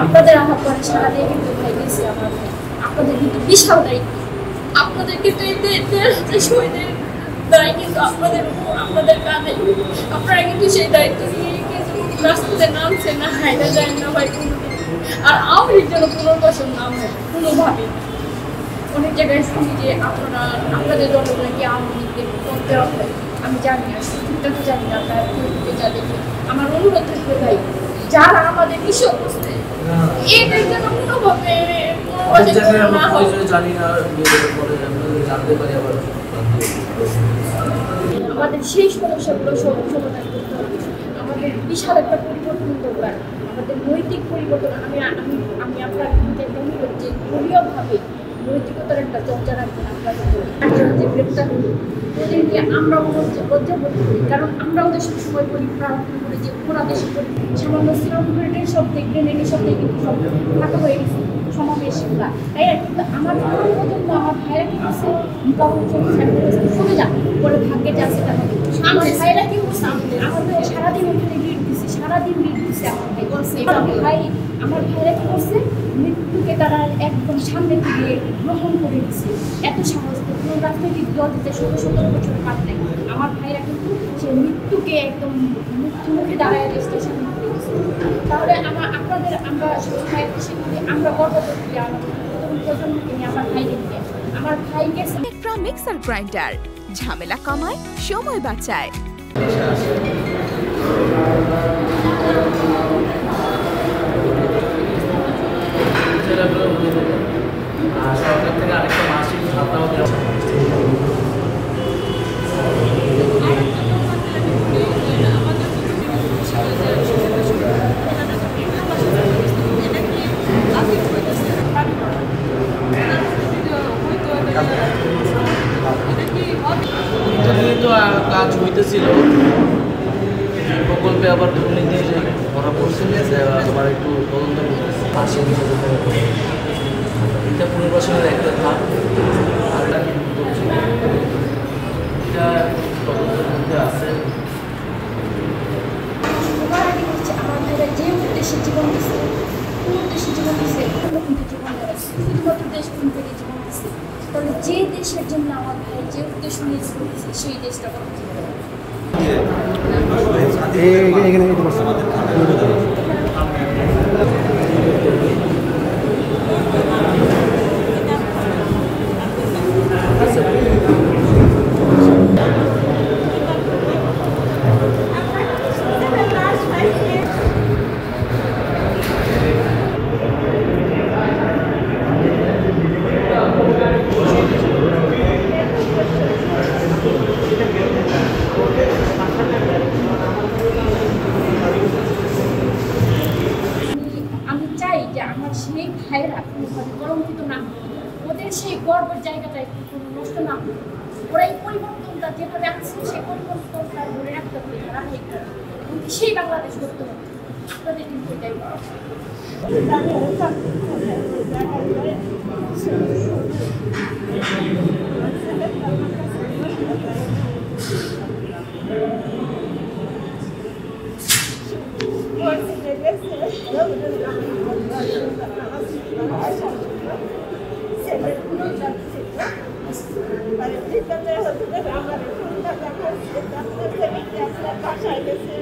আপনাদের আহ্বানে সারা দিয়ে কিন্তু ভাই গেছি আমার ভাই। আপনাদের কিন্তু বিশাল দায়িত্ব। আপনাদের কিন্তু এই যে শহীদের দায় কিন্তু আপনাদের কাঁধে। আপনারা কিন্তু সেই দায়িত্ব নিয়ে রাস্তাতে নামছে না, হাইটা যায় না ভাই কোনোদিন। আর আওয়ামী লীগ যেন পুনর্বাসন না হয় কোনোভাবে। অনেক জায়গায় শুনি যে আপনাদের জনগণকে আওয়ামী লীগকে করতে হবে। আমি জানি না, সত্যিটা তো জানি না, আপনারা যাদেরকে আমার অনুরোধ থাকবে ভাই, যারা আমাদের কিসে করছে এদের যেন কোনোভাবে না হয়। আমাদের সেই সমস্যাগুলো সমাধান করতে হবে। আমাদের বিশাল একটা পরিবর্তন দরকার, আমাদের নৈতিক পরিবর্তন। আমি আপনার অনুরোধ যে দলীয়ভাবে নৈতিকতার একটা চর্চা রাখবেন। আপনাদের যে গ্রেপ্তার হল ওদেরকে আমরাও লজ্জা বোধ করি, কারণ আমরা ওদের সবসময় করি প্রার্থনা করি যে ওরা দেশে করি। সামান্য সিরাজগঞ্জের সব দেখবেন এনে সব থেকে কিন্তু সব ফাঁকা হয়ে গেছে সমাবেশ এগুলা, তাই না? কিন্তু আমার প্রজন্ম আমার ভাইরা কি করছে, চলে যান বলে ভাগ্যে যাচ্ছে টাকা। আমার ভাইরা কি করছে, আমাদের সারাদিন ওখানে লিড দিচ্ছে, সারাদিন লিড দিচ্ছে। আমার ভাইরা কি করছে, মৃত্যুকে তারা একদম সামনে থেকে গ্রহণ করে দিচ্ছে। এত সাহস কোনো রাজনৈতিক দল দিতে 17 বছর পার নাই। আমার ভাইরা কিন্তু সে মৃত্যুকে একদম মৃত্যু মুখে দাঁড়ায় স্টেশন করে দিচ্ছে। তাহলে আমরা সবসময় সেখানে আমরা গর্ব করি আমাদের নতুন প্রজন্মকে নিয়ে, আমার ভাইকে নিয়ে। আমার ভাইকে ইলেকট্রা মিক্সার গ্রাইন্ডার ঝামেলা কমায়, সময় বাঁচায়। সরকার থেকে আরেকটা মাসিক ভাতাও দেওয়া তো কাজ হইতেছিল প্রকল্পে, আবার দুর্নীতি ধরা পড়ছে, আবার একটু তদন্ত করতেছে। পাশে এটা পুনর্বাসনের একটা ধাপ, আর এটা তদন্তের মধ্যে আছে। আমার ভাইরা যে উদ্দেশ্যে জীবন দিচ্ছে, কোন উদ্দেশ্যে জীবন দিচ্ছে, কিন্তু জীবন দেয় শুধুমাত্র দেশ কোন থেকে জীবন দিচ্ছে। তাহলে যে দেশের জন্য আমার ভাই যে উদ্দেশ্য নিয়ে জীবন দিচ্ছে সেই দেশটা কখন জীবন সেই ভাইয়েরা কোনোভাবে কলঙ্কিত না হোক, ওদের সেই গর্বের জায়গাটা একটু কোনো নষ্ট না হোক। ওরা এই পরিবর্তনটা যেভাবে আসছে সেই পরিবর্তনটা ধরে রাখতে হবে, ধারাবাহিক কিন্তু সেই বাংলাদেশ করতে হবে। আপনাদের কিন্তু এটাই বাসায় গেছে